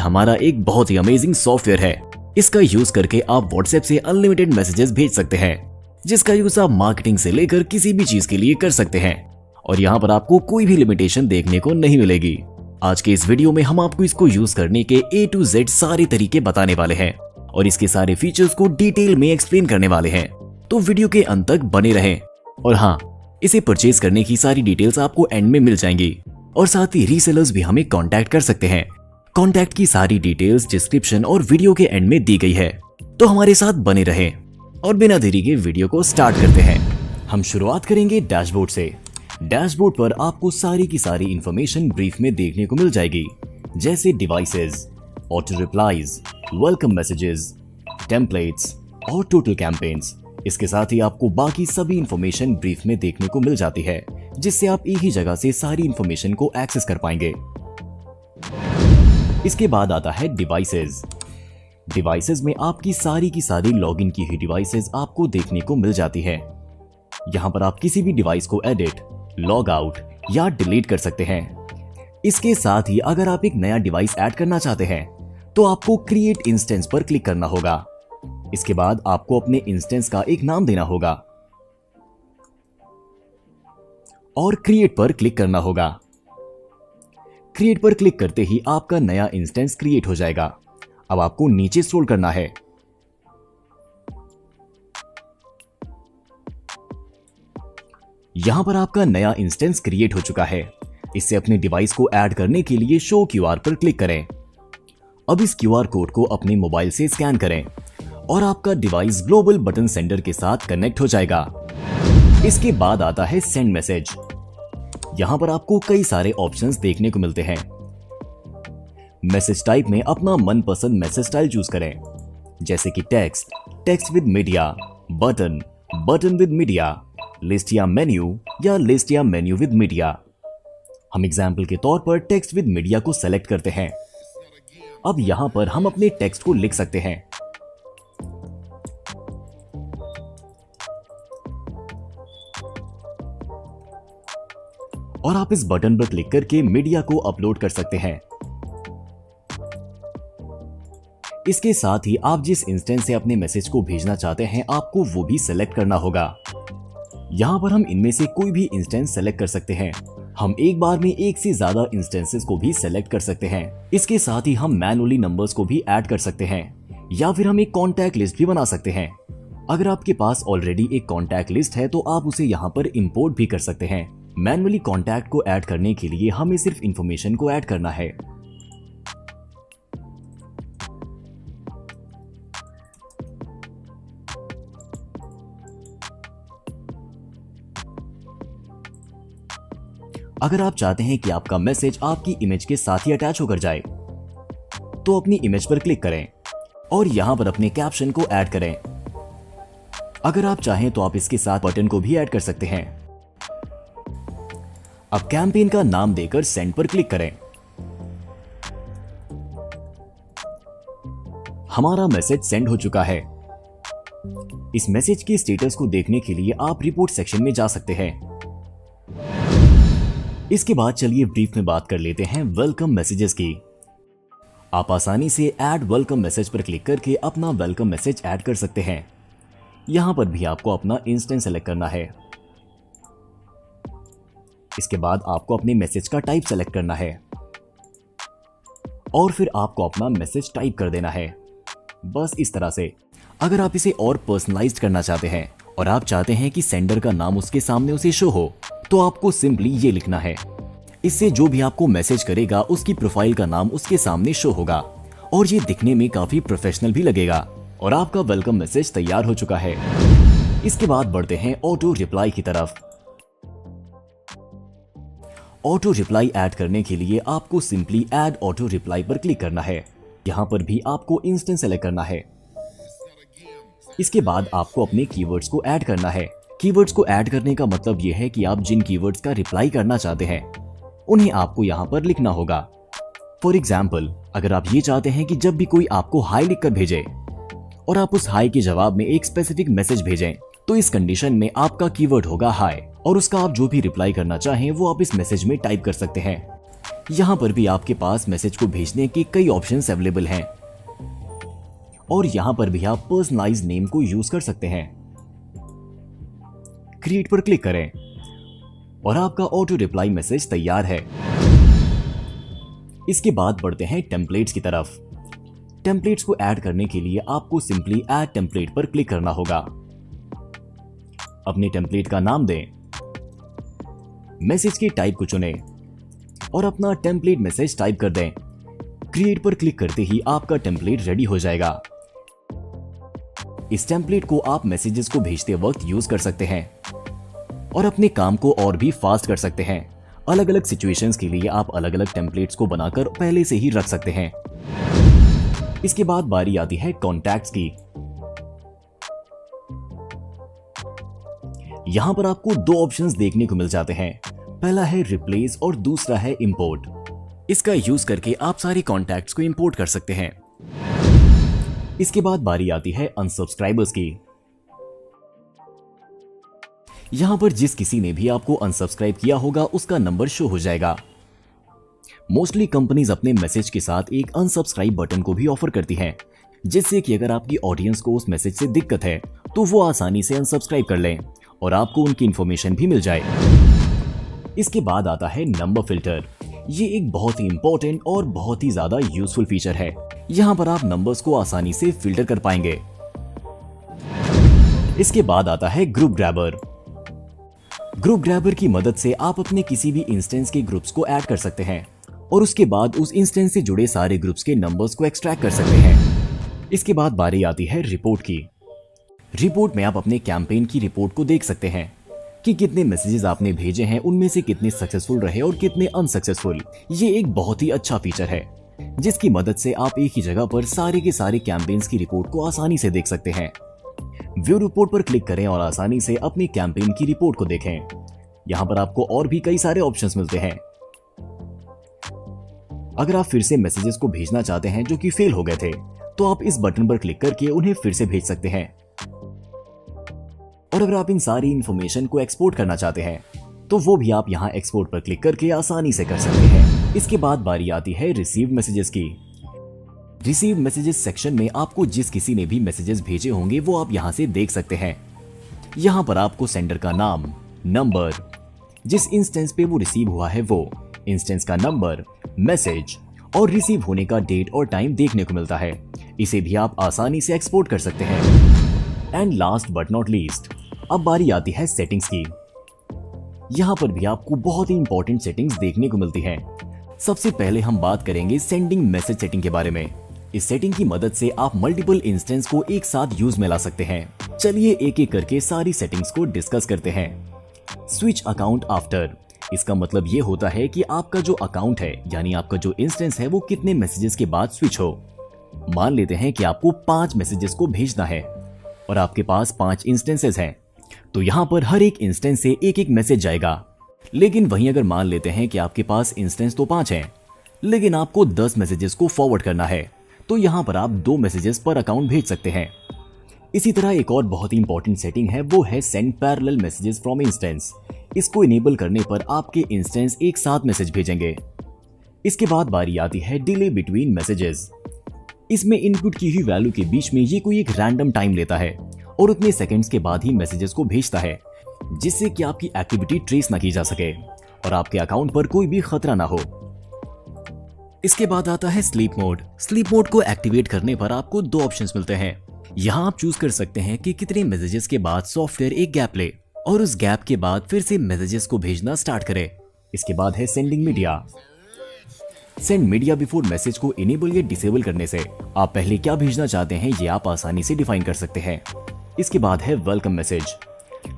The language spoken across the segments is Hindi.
हमारा एक बहुत ही अमेजिंग सॉफ्टवेयर है। इसका यूज करके आप व्हाट्सएप से अनलिमिटेड मैसेजेस भेज सकते हैं, जिसका यूज आप मार्केटिंग से लेकर किसी भी चीज के लिए कर सकते हैं और यहाँ पर आपको कोई भी लिमिटेशन देखने को नहीं मिलेगी। आज के इस वीडियो में हम आपको इसको यूज करने के A to Z सारे तरीके बताने वाले हैं और इसके सारे फीचर्स को डिटेल में एक्सप्लेन करने वाले हैं, तो वीडियो के अंत तक बने रहें। और हाँ, इसे परचेज करने की सारी डिटेल्स आपको एंड में मिल जाएंगी और साथ ही रीसेलर्स भी हमें कांटेक्ट कर सकते हैं। कांटेक्ट की सारी डिटेल्स डिस्क्रिप्शन और वीडियो के एंड में दी गई है, तो हमारे साथ बने रहें। और बिना देरी के वीडियो को स्टार्ट करते हैं। हम शुरुआत करेंगे डैशबोर्ड से। डैशबोर्ड पर आपको सारी की सारी इंफॉर्मेशन ब्रीफ में देखने को मिल जाएगी, जैसे devices, auto replies, welcome messages, templates और टोटल कैंपेन्स। इसके साथ ही आपको बाकी सभी इंफॉर्मेशन ब्रीफ में देखने को मिल जाती है, जिससे आप एक ही जगह से सारी इंफॉर्मेशन को एक्सेस कर पाएंगे। इसके बाद आता है डिवाइसेस। डिवाइसेस में आपकी सारी की सारी लॉगिन की हुई डिवाइसेस आपको देखने को मिल जाती है। यहाँ पर आप किसी भी डिवाइस को एडिट, लॉग आउट या डिलीट कर सकते हैं। इसके साथ ही अगर आप एक नया डिवाइस ऐड करना चाहते हैं तो आपको क्रिएट इंस्टेंस पर क्लिक करना होगा। इसके बाद आपको अपने इंस्टेंस का एक नाम देना होगा और क्रिएट पर क्लिक करना होगा। क्रिएट पर क्लिक करते ही आपका नया इंस्टेंस क्रिएट हो जाएगा। अब आपको नीचे स्क्रॉल करना है। यहां पर आपका नया इंस्टेंस क्रिएट हो चुका है। इससे अपने डिवाइस को ऐड करने के लिए शो क्यूआर पर क्लिक करें। अब इस क्यूआर कोड को अपने मोबाइल से स्कैन करें और आपका डिवाइस ग्लोबल बटन सेंडर के साथ कनेक्ट हो जाएगा। इसके बाद आता है सेंड मैसेज। यहां पर आपको कई सारे ऑप्शंस देखने को मिलते हैं। मैसेज टाइप में अपना मनपसंद मैसेज स्टाइल चूज करें, जैसे कि text, text with media, button, button with media, list या लिस्ट या मेन्यू विद मीडिया। हम एग्जाम्पल के तौर पर टेक्स्ट विद मीडिया को सेलेक्ट करते हैं। अब यहां पर हम अपने टेक्स्ट को लिख सकते हैं। और आप इस बटन पर क्लिक करके मीडिया को अपलोड कर सकते हैं। इसके साथ ही आप जिस इंस्टेंस से अपने मैसेज को भेजना चाहते हैं आपको वो भी सेलेक्ट करना होगा। यहां पर हम इनमें से कोई भी इंस्टेंस सेलेक्ट कर सकते हैं। हम एक बार में एक से ज्यादा इंस्टेंसेस को भी सेलेक्ट कर सकते हैं। इसके साथ ही हम मैनुअली नंबर्स को भी ऐड कर सकते हैं या फिर हम एक कॉन्टैक्ट लिस्ट भी बना सकते हैं। अगर आपके पास ऑलरेडी एक कॉन्टैक्ट लिस्ट है तो आप उसे यहाँ पर इंपोर्ट भी कर सकते हैं। मैनुअली कॉन्टैक्ट को ऐड करने के लिए हमें सिर्फ इंफॉर्मेशन को ऐड करना है। अगर आप चाहते हैं कि आपका मैसेज आपकी इमेज के साथ ही अटैच होकर जाए तो अपनी इमेज पर क्लिक करें और यहां पर अपने कैप्शन को ऐड करें। अगर आप चाहें तो आप इसके साथ बटन को भी ऐड कर सकते हैं। अब कैंपेन का नाम देकर सेंड पर क्लिक करें। हमारा मैसेज सेंड हो चुका है। इस मैसेज के स्टेटस को देखने के लिए आप रिपोर्ट सेक्शन में जा सकते हैं। इसके बाद चलिए ब्रीफ में बात कर लेते हैं वेलकम मैसेजेस की। आप आसानी से ऐड वेलकम मैसेज पर क्लिक करके अपना वेलकम मैसेज ऐड कर सकते हैं। यहां पर भी आपको अपना इंस्टेंस सेलेक्ट करना है। इसके बाद आपको अपने मैसेज का टाइप सेलेक्ट करना है और फिर आपको अपना मैसेज टाइप कर देना है, बस इस तरह से। अगर आप इसे और पर्सनलाइज्ड करना चाहते हैं और आप चाहते हैं कि सेंडर का नाम उसके सामने उसे शो हो तो आपको सिंपली ये लिखना है। इससे जो भी आपको मैसेज करेगा उसकी प्रोफाइल का नाम उसके सामने शो होगा और ये दिखने में काफी प्रोफेशनल भी लगेगा और आपका वेलकम मैसेज तैयार हो चुका है। इसके बाद बढ़ते हैं ऑटो रिप्लाई की तरफ। ऑटो रिप्लाई ऐड करने के लिए आपको सिंपली ऐड ऑटो रिप्लाई पर क्लिक करना है। यहां पर भी आपको इंस्टेंस सेलेक्ट करना है। इसके बाद आपको अपने कीवर्ड्स को ऐड करना है। कीवर्ड्स को ऐड करने का मतलब यह है कि आप जिन कीवर्ड्स का रिप्लाई करना चाहते हैं उन्हें आपको यहां पर लिखना होगा। फॉर एग्जाम्पल, अगर आप ये चाहते हैं कि जब भी कोई आपको हाई लिखकर भेजे और आप उस हाई के जवाब में एक स्पेसिफिक मैसेज भेजें तो इस कंडीशन में आपका कीवर्ड होगा हाई और उसका आप जो भी रिप्लाई करना चाहें वो आप इस मैसेज में टाइप कर सकते हैं। यहाँ पर भी आपके पास मैसेज को भेजने के कई ऑप्शंस अवेलेबल हैं और यहाँ पर भी आप पर्सनलाइज नेम को यूज कर सकते हैं। क्रिएट पर क्लिक करें और आपका ऑटो रिप्लाई मैसेज तैयार है। इसके बाद बढ़ते हैं टेम्पलेट्स की तरफ। टेम्पलेट्स को ऐड करने के लिए आपको सिंपली ऐड टेम्पलेट पर क्लिक करना होगा। अपने टेम्पलेट का नाम दें, मैसेज के टाइप को चुनें और अपना टेम्पलेट मैसेज टाइप कर दें। क्रिएट पर क्लिक करते ही आपका टेम्पलेट रेडी हो जाएगा। इस टेम्पलेट को आप मैसेजेस को भेजते वक्त यूज कर सकते हैं और अपने काम को और भी फास्ट कर सकते हैं। अलग अलग सिचुएशंस के लिए आप अलग अलग टेम्पलेट्स को बनाकर पहले से ही रख सकते हैं। इसके बाद बारी आती है कॉन्टैक्ट्स की। यहां पर आपको दो ऑप्शंस देखने को मिल जाते हैं। पहला है रिप्लेस और दूसरा है इंपोर्ट। इसका यूज करके आप सारे कॉन्टैक्ट्स को इंपोर्ट कर सकते हैं। इसके बाद बारी आती है अनसब्सक्राइबर्स की। यहां पर जिस किसी ने भी आपको अनसब्सक्राइब किया होगा उसका नंबर शो हो जाएगा। मोस्टली कंपनीज अपने मैसेज के साथ एक अनसब्सक्राइब बटन को भी ऑफर करती हैं, जिससे कि अगर आपकी ऑडियंस को उस मैसेज से दिक्कत है तो वो आसानी से अनसब्सक्राइब कर लें और आपको उनकी इंफॉर्मेशन भी मिल जाए। इसके बाद आता है नंबर फिल्टर। ये एक बहुत ही इंपॉर्टेंट और बहुत ही ज्यादा यूजफुल फीचर है। यहां पर आप नंबर्स को आसानी से फिल्टर कर पाएंगे। इसके बाद आता है ग्रुप ग्रैबर। ग्रुप ग्रैबर की मदद से आप अपने किसी भी इंस्टेंस के ग्रुप्स को ऐड कर सकते हैं और उसके बाद उस इंस्टेंस से जुड़े सारे ग्रुप्स के नंबर्स को एक्सट्रैक्ट कर सकते हैं। इसके बाद बारी आती है रिपोर्ट की। रिपोर्ट में आप अपने कैंपेन की रिपोर्ट को देख सकते हैं कि कितने मैसेजेस आपने भेजे हैं, उनमें से कितने सक्सेसफुल रहे और कितने अनसक्सेसफुल। ये एक बहुत ही अच्छा फीचर है जिसकी मदद से आप एक ही जगह पर सारे के सारे कैंपेन्स की रिपोर्ट को आसानी से देख सकते हैं। व्यू रिपोर्ट पर क्लिक करें और आसानी से अपनी कैंपेन की रिपोर्ट को देखें। यहां पर आपको और भी कई सारे ऑप्शंस मिलते हैं। अगर आप फिर से मैसेजेस को भेजना चाहते हैं जो कि फेल हो गए थे, तो आप इस बटन पर क्लिक करके उन्हें फिर से भेज सकते हैं। और अगर आप इन सारी इंफॉर्मेशन को एक्सपोर्ट करना चाहते हैं तो वो भी आप यहां एक्सपोर्ट पर क्लिक करके आसानी से कर सकते हैं। इसके बाद बारी आती है रिसीव मैसेजेस की। रिसीव मैसेजेस सेक्शन में आपको जिस किसी ने भी मैसेजेस भेजे होंगे वो आप यहां से देख सकते हैं। यहां पर आपको सेंडर का नाम, नंबर, जिस इंस्टेंस पे वो रिसीव हुआ है वो, इंस्टेंस का नंबर, मैसेज और रिसीव होने का डेट और टाइम देखने को मिलता है। इसे भी आप आसानी से एक्सपोर्ट कर सकते हैं। And last but not least, अब बारी आती है सेटिंग्स की। यहां पर भी आपको बहुत ही इंपॉर्टेंट सेटिंग्स देखने को मिलती हैं। सबसे पहले हम बात करेंगे सेंडिंग मैसेज सेटिंग के बारे में। इस सेटिंग की मदद से आप मल्टीपल इंस्टेंस को एक साथ यूज में ला सकते हैं। चलिए एक एक करके सारी सेटिंग्स को डिस्कस करते हैं। स्विच अकाउंट आफ्टर, इसका मतलब ये होता है कि आपका जो अकाउंट है यानी आपका जो इंस्टेंस है वो कितने मैसेजेस के बाद स्विच हो। मान लेते हैं कि आपको 5 मैसेजेस को भेजना है और आपके पास 5 इंस्टेंसेस हैं, तो यहां पर हर एक इंस्टेंस से एक एक मैसेज जाएगा। लेकिन वहीं अगर मान लेते हैं कि आपके पास इंस्टेंस तो 5 हैं, लेकिन आपको 10 मैसेजेस को फॉरवर्ड करना है, तो यहां पर आप 2 मैसेजेस पर अकाउंट भेज सकते हैं। इसी तरह एक और बहुत ही इंपॉर्टेंट सेटिंग है, वो है send parallel messages from instance. इसको इनेबल करने पर आपके इंस्टेंस एक साथ मैसेज भेजेंगे। इसके बाद बारी आती है डिले बिटवीन मैसेजेस। इसमें इनपुट की हुई वैल्यू के बीच में ये कोई एक रैंडम टाइम लेता है और उतने सेकंड्स के बाद ही मैसेजेस को भेजता है, जिससे कि आपकी एक्टिविटी ट्रेस ना की जा सके और आपके अकाउंट पर कोई भी खतरा ना हो। इसके बाद आता है स्लीप मोड। स्लीप मोड को एक्टिवेट करने पर आपको 2 ऑप्शंस मिलते हैं। यहाँ आप चूज कर सकते हैं कि कितने मैसेजेस के बाद सॉफ्टवेयर एक गैप ले और उस गैप के बाद फिर से मैसेजेस को भेजना स्टार्ट करे। इसके बाद है sending media. Send media before message को इनेबल या डिसेबल करने से आप पहले क्या भेजना चाहते हैं ये आप आसानी से डिफाइन कर सकते हैं। इसके बाद है वेलकम मैसेज।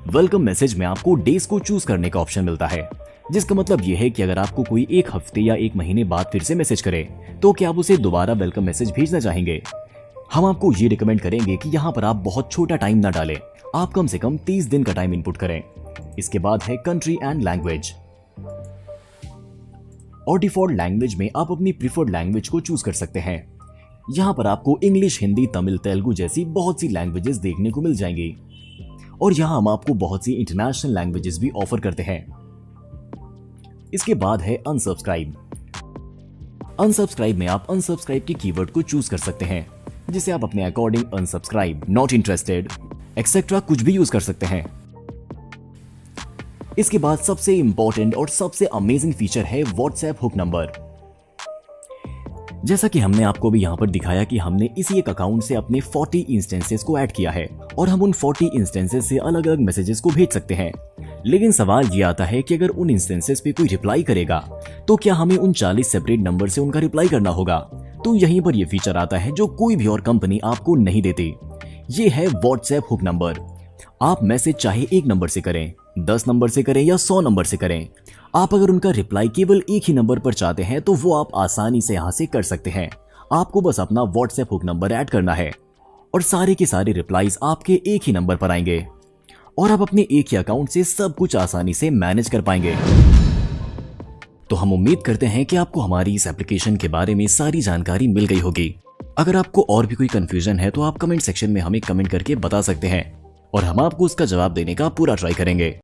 वेलकम मैसेज में आपको डेज को चूज करने का ऑप्शन मिलता है, जिसका मतलब यह है कि अगर आपको कोई 1 हफ्ते या 1 महीने बाद फिर से मैसेज करे तो क्या आप उसे दोबारा वेलकम मैसेज भेजना चाहेंगे। हम आपको ये रिकमेंड करेंगे कि यहाँ पर आप बहुत छोटा टाइम ना डालें, आप कम से कम 30 दिन का टाइम इनपुट करें। इसके बाद है कंट्री एंड लैंग्वेज। और डिफॉल्ट लैंग्वेज में आप अपनी प्रीफर्ड लैंग्वेज को चूज कर सकते हैं। यहाँ पर आपको इंग्लिश, हिंदी, तमिल, तेलुगु जैसी बहुत सी लैंग्वेजेस देखने को मिल जाएंगी और यहाँ हम आपको बहुत सी इंटरनेशनल लैंग्वेजेस भी ऑफर करते हैं। इसके बाद है अनसब्सक्राइब। अनसब्सक्राइब में आप अनसब्सक्राइब के कीवर्ड को चूज कर सकते हैं, जिसे आप अपने according unsubscribe, not interested etcetera कुछ भी यूज कर सकते हैं। इसके बाद सबसे इंपॉर्टेंट और सबसे अमेजिंग फीचर है व्हाट्सएप हुक नंबर। जैसा कि हमने आपको भी यहाँ पर दिखाया कि हमने इसी एक अकाउंट से अपने 40 इंस्टेंसेस को ऐड किया है और हम उन 40 इंस्टेंसेस से अलग अलग मैसेजेस को भेज सकते हैं। लेकिन सवाल ये आता है कि अगर उन इंस्टेंसेस पे कोई रिप्लाई करेगा तो क्या हमें उन 40 सेपरेट नंबर से उनका रिप्लाई करना होगा? तो यहीं पर यह फीचर आता है जो कोई भी और कंपनी आपको नहीं देती। ये है व्हाट्सएप हुक नंबर। आप मैसेज चाहे 1 नंबर से करें, 10 नंबर से करें या 100 नंबर से करें, आप अगर उनका रिप्लाई केवल एक ही नंबर पर चाहते हैं तो वो आप आसानी से यहां से कर सकते हैं। आपको बस अपना व्हाट्सएप हुक नंबर ऐड करना है और सारे के सारे रिप्लाईज आपके एक ही नंबर पर आएंगे और आप अपने एक ही अकाउंट से सब कुछ आसानी से मैनेज कर पाएंगे। तो हम उम्मीद करते हैं कि आपको हमारी इस एप्लीकेशन के बारे में सारी जानकारी मिल गई होगी। अगर आपको और भी कोई कंफ्यूजन है तो आप कमेंट सेक्शन में हमें कमेंट करके बता सकते हैं और हम आपको उसका जवाब देने का पूरा ट्राई करेंगे।